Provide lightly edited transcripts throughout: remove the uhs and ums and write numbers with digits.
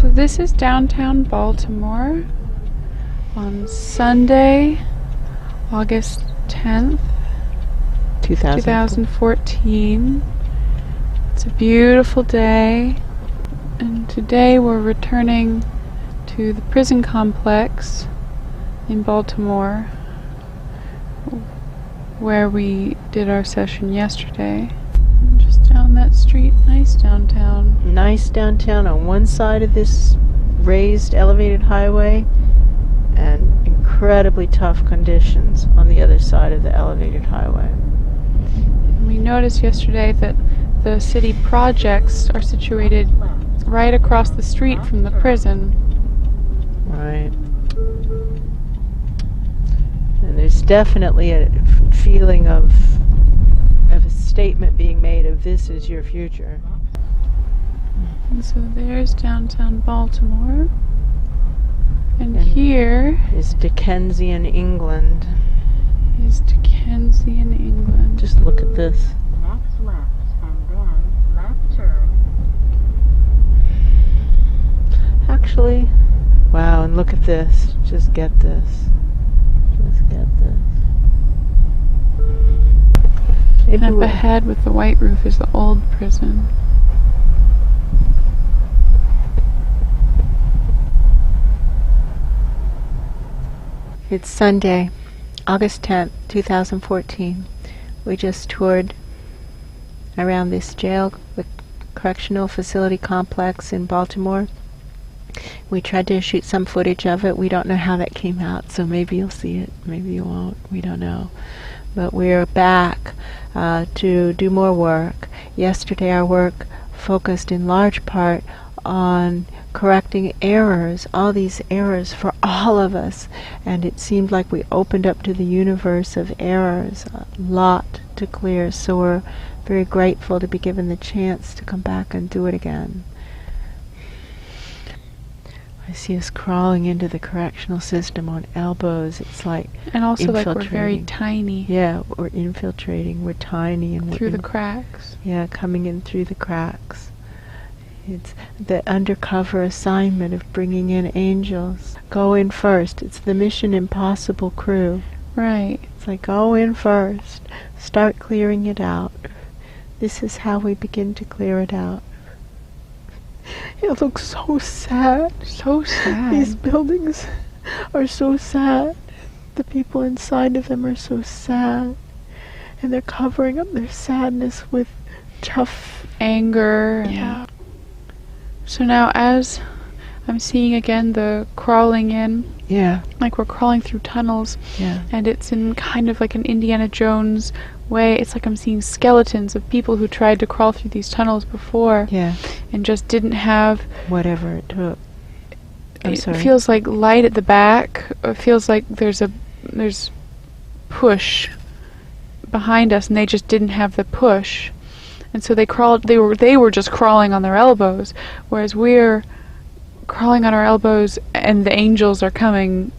So this is downtown Baltimore on Sunday, August 10th, 2014. It's a beautiful day, and today we're returning to the prison complex in Baltimore where we did our session yesterday. Just down that street, nice downtown. Nice downtown on one side of this raised elevated highway, and incredibly tough conditions on the other side of the elevated highway. And we noticed yesterday that the city projects are situated right across the street from the prison. Right. And there's definitely a feeling of a statement being made of this is your future. And so there's downtown Baltimore. And here is Dickensian England. Is Dickensian England. Just look at this. Next left and then left turn. Actually, wow, and look at this. Just get this. Just get this. Maybe up ahead with the white roof is the old prison. It's Sunday, August 10th, 2014. We just toured around this jail, the Correctional Facility Complex in Baltimore. We tried to shoot some footage of it. We don't know how that came out, so maybe you'll see it, maybe you won't, we don't know. But we're back to do more work. Yesterday our work focused in large part on correcting errors, all these errors for all of us, and it seemed like we opened up to the universe of errors, a lot to clear, so we're very grateful to be given the chance to come back and do it again. I see us crawling into the correctional system on elbows. It's like and also like we're infiltrating. very tiny. Yeah, we're infiltrating. We're tiny and through the cracks. Yeah, coming in through the cracks. It's the undercover assignment of bringing in angels. Go in first. It's the Mission Impossible crew. Right. It's like go in first. Start clearing it out. This is how we begin to clear it out. It looks so sad. So sad. These buildings are so sad. The people inside of them are so sad. And they're covering up their sadness with tough anger. Yeah. So now as I'm seeing again the crawling in. Yeah. Like we're crawling through tunnels. Yeah. And it's in kind of like an Indiana Jones way. It's like I'm seeing skeletons of people who tried to crawl through these tunnels before. Yeah. And just didn't have whatever it took. It feels like light at the back. It feels like there's push behind us, and they just didn't have the push. And so they crawled. They were just crawling on their elbows, whereas we're crawling on our elbows, and the angels are coming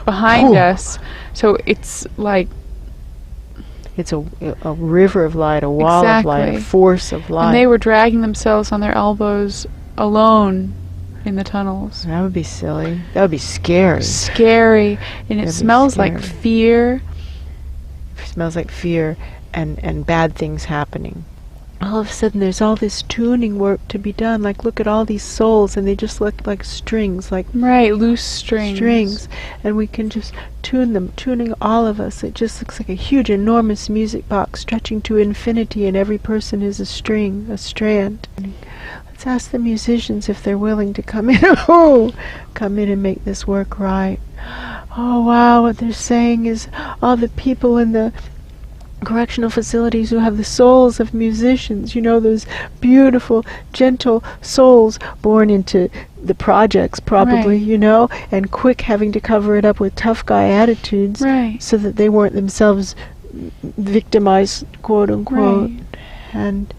behind us. So it's like it's a river of light, a wall of light, a force of light. And they were dragging themselves on their elbows alone in the tunnels. That would be silly. That would be scary. Scary, and it smells like fear. It smells like fear and bad things happening. All of a sudden there's all this tuning work to be done. Like look at all these souls, and they just look like strings, like loose strings. And we can just tune them, tuning all of us. It just looks like a huge enormous music box stretching to infinity, and every person is a string, a strand. Let's ask the musicians if they're willing to come in. Come in and make this work right. Oh wow, what they're saying is all the people in the correctional facilities who have the souls of musicians, you know, those beautiful, gentle souls born into the projects probably, you know, and quick having to cover it up with tough guy attitudes so that they weren't themselves victimized, quote unquote, and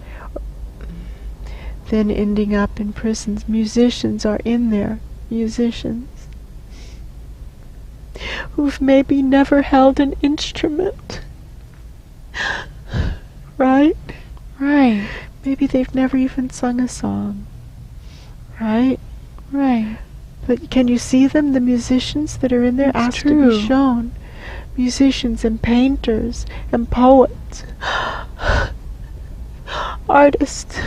then ending up in prisons. Musicians are in there, musicians who've maybe never held an instrument. Right? Right. Maybe they've never even sung a song. Right? Right. But can you see them? The musicians that are in there It's asked to true. be shown. Musicians and painters and poets. Artists.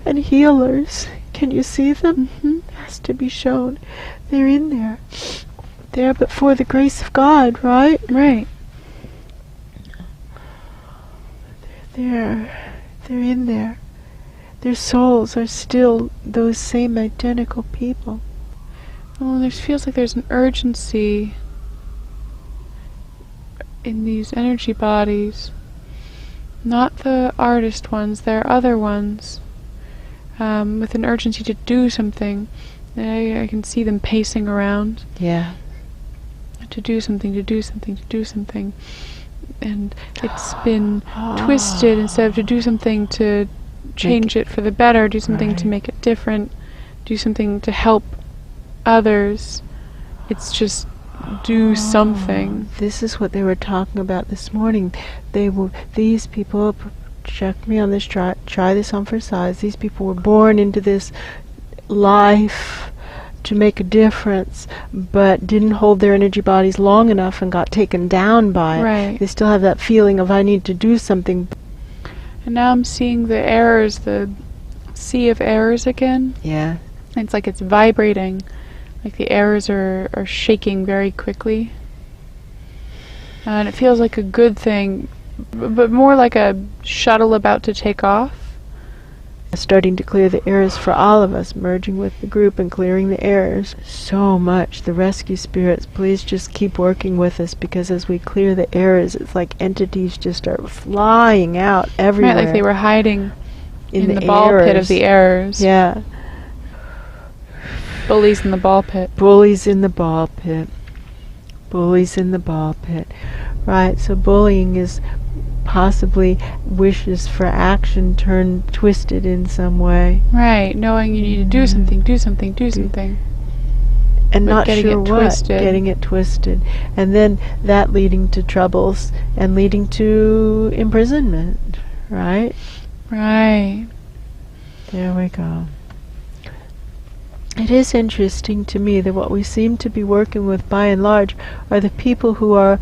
And healers. Can you see them? Asked to be shown. They're in there. There but for the grace of God, right? Right. They're in there. Their souls are still those same identical people. Oh, there feels like there's an urgency in these energy bodies. Not the artist ones, there are other ones. With an urgency to do something. I can see them pacing around. Yeah. To do something, to do something, to do something. And it's been twisted instead of to do something to change it for the better, do something to make it different, do something to help others. It's just do something. This is what they were talking about this morning. These people, check me on this, try this on for size. These people were born into this life to make a difference, but didn't hold their energy bodies long enough and got taken down by it. Right. They still have that feeling of I need to do something. And now I'm seeing the errors, the sea of errors again. Yeah. It's like it's vibrating, like the errors are shaking very quickly. And it feels like a good thing, but more like a shuttle about to take off. Starting to clear the errors for all of us, merging with the group and clearing the errors. So much. The rescue spirits, please just keep working with us, because as we clear the errors, it's like entities just start flying out everywhere. Right, like they were hiding in the ball errors. pit of the errors. Yeah. Bullies in the ball pit. Bullies in the ball pit. Bullies in the ball pit. Right, so bullying is possibly wishes for action turned twisted in some way. Right, knowing you need to do something, do something, do something. And But not getting sure it what. twisted. Getting it twisted. And then that leading to troubles and leading to imprisonment. Right? Right. There we go. It is interesting to me that what we seem to be working with by and large are the people who are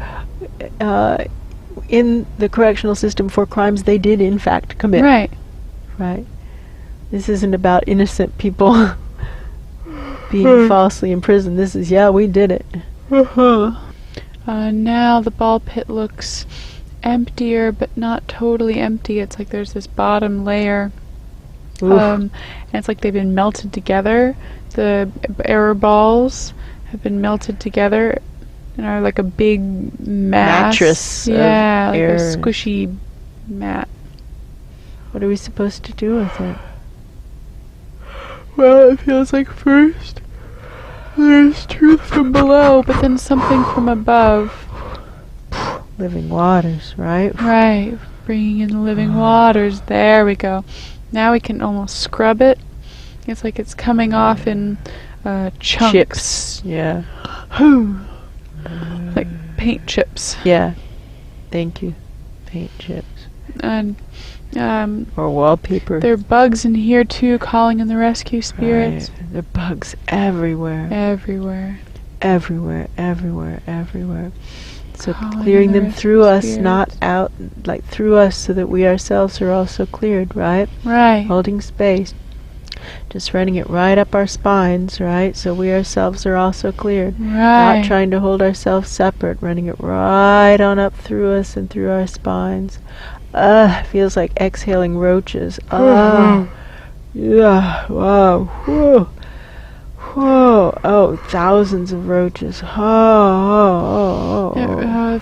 in the correctional system for crimes they did in fact commit. Right. Right. This isn't about innocent people being falsely imprisoned. This is, yeah, we did it. Now the ball pit looks emptier, but not totally empty. It's like there's this bottom layer. And it's like they've been melted together. The error balls have been melted together and are like a big Mattress of Yeah, like error. a squishy mat. What are we supposed to do with it? Well, it feels like first there's truth from below, but then something from above. Living waters, right? Right, bringing in the living waters. There we go. Now we can almost scrub it. It's like it's coming off in chunks. Chips. Yeah. Like paint chips. Yeah. Thank you. Paint chips. And Or wallpaper. there are bugs in here too, calling in the rescue spirits. Right. There are bugs everywhere. Everywhere. Everywhere, everywhere, everywhere. So Calling clearing in the them through us, rescue not spirits. out, like through us, so that we ourselves are also cleared, right? Right. Holding space. Just running it right up our spines, right? So we ourselves are also cleared. Right. Not trying to hold ourselves separate, running it right on up through us and through our spines. Feels like exhaling roaches. Yeah, wow. Whoa. Whoa. Oh, thousands of roaches.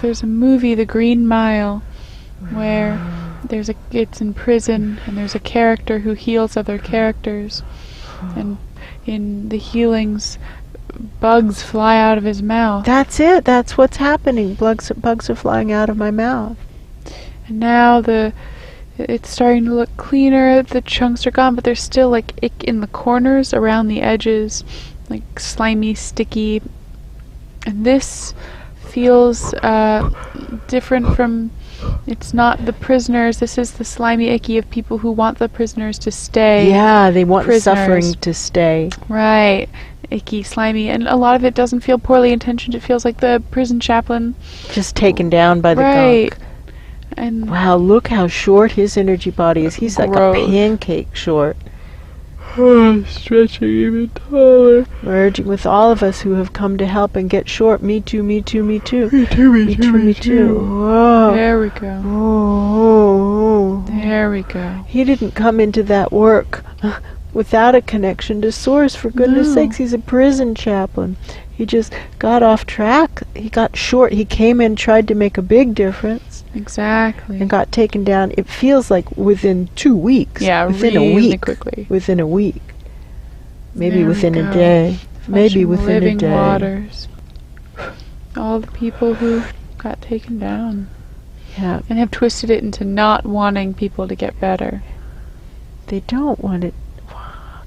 There's a movie, The Green Mile, where it's in prison, and there's a character who heals other characters, and in the healings, bugs fly out of his mouth. That's it. That's what's happening. Bugs are flying out of my mouth. And now it's starting to look cleaner. The chunks are gone, but there's still like ick in the corners, around the edges, like slimy, sticky. And this feels different from It's not the prisoners. This is the slimy icky of people who want the prisoners to stay. Yeah, they want prisoners. suffering to stay. Right. Icky, slimy, and a lot of it doesn't feel poorly intentioned. It feels like the prison chaplain. Just taken down by the Right. gunk. And Wow, look how short his energy body is. He's like a Gross. pancake short. stretching even taller. Merging with all of us who have come to help and get short. Me too, me too, me too. Me too, me Me too, too, me me too. too. Whoa. There we go. Oh. There we go. He didn't come into that work without a connection to Source, for goodness No. sakes. He's a prison chaplain. He just got off track. He got short. He came in, tried to make a big difference, Exactly. and got taken down. It feels like within 2 weeks. Yeah, within really a week. quickly. Within a week. Maybe There we within a go. day. Maybe Flushing within a living day. waters. All the people who got taken down Yeah. and have twisted it into not wanting people to get better. They don't want it. Wow,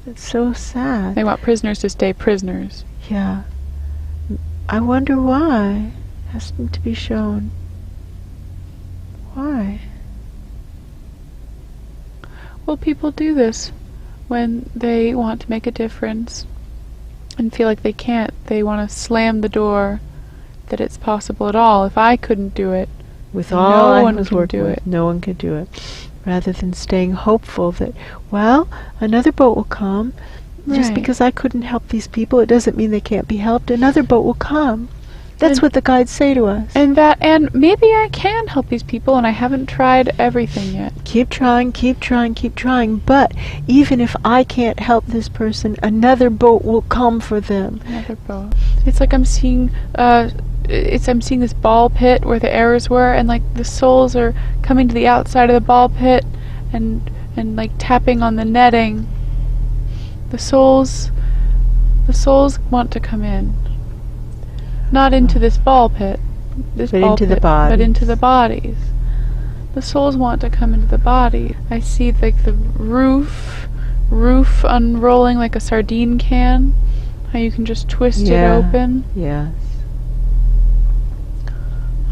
that's so sad. They want prisoners to stay prisoners. Yeah. I wonder why. Has to be shown. Why? Well, people do this when they want to make a difference and feel like they can't. They want to slam the door that it's possible at all. If I couldn't do it, With No all I one was can working do with, it. no one could do it. Rather than staying hopeful that, well, another boat will come. Just Right. because I couldn't help these people, it doesn't mean they can't be helped. Another boat will come. That's And- what the guides say to us. and maybe I can help these people, and I haven't tried everything yet. Keep trying, keep trying, keep trying. But even if I can't help this person, another boat will come for them. Another boat. It's like I'm seeing I'm seeing this ball pit where the arrows were, and like the souls are coming to the outside of the ball pit and like tapping on the netting. The souls want to come in. Not into this ball pit. This But ball into the pit, bodies. But into the bodies. The souls want to come into the body. I see like the roof unrolling like a sardine can. How you can just twist it open. Yes.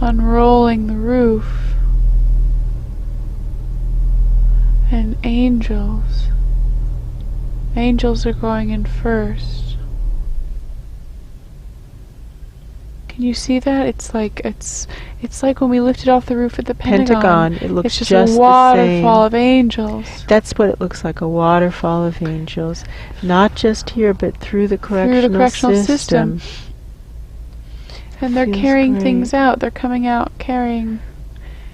Unrolling the roof. And angels. Angels are going in first. Can you see that? It's like when we lifted off the roof at the Pentagon. It looks It's just just a the waterfall same. of angels. That's what it looks like, a waterfall of angels. Not just here, but through the correctional system. And they're Feels carrying great. things out. They're coming out carrying.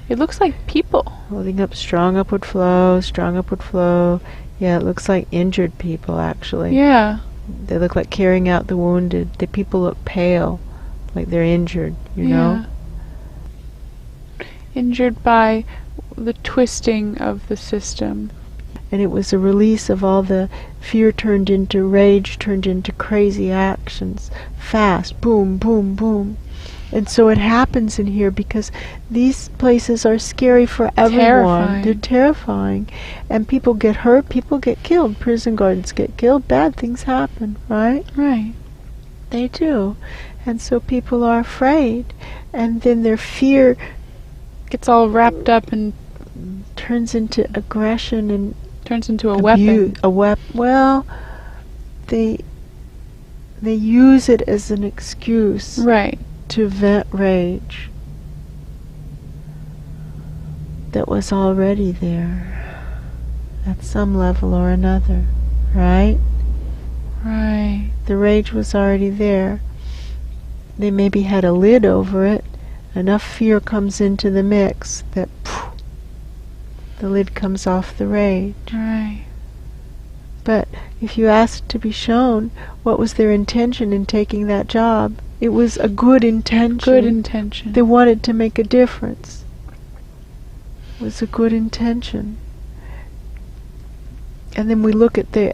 It looks like people. Holding up strong upward flow, strong upward flow. Yeah, it looks like injured people, actually. Yeah. They look like carrying out the wounded. The people look pale, like they're injured, you know? Injured by the twisting of the system. And it was a release of all the fear turned into rage, turned into crazy actions. Fast, boom, boom, boom. And so it happens in here because these places are scary for everyone. Terrifying. They're terrifying. And people get hurt, people get killed. Prison guards get killed, bad things happen, right? Right. They do. And so people are afraid. And then their fear Gets all wrapped up and turns into aggression and turns into a weapon. Well, they use it as an excuse Right. to vent rage that was already there at some level or another, right? Right. The rage was already there. They maybe had a lid over it. Enough fear comes into the mix that the lid comes off the rage. Right. But if you asked to be shown what was their intention in taking that job, it was a good intention. Good intention. They wanted to make a difference. It was a good intention. And then we look at the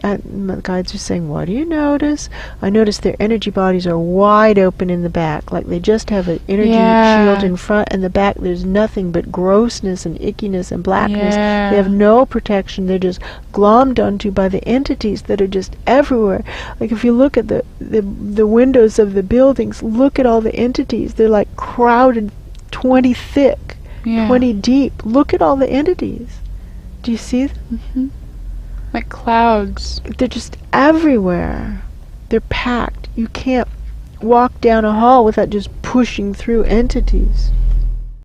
guides are saying, what do you notice? I notice their energy bodies are wide open in the back, like they just have an energy shield in front, and the back there's nothing but grossness and ickiness and blackness. Yeah. They have no protection. They're just glommed onto by the entities that are just everywhere. Like if you look at the windows of the buildings, look at all the entities. They're like crowded 20 thick. Yeah. 20 deep. Look at all the entities. Do you see them? Hmm. Like clouds. They're just everywhere. They're packed. You can't walk down a hall without just pushing through entities.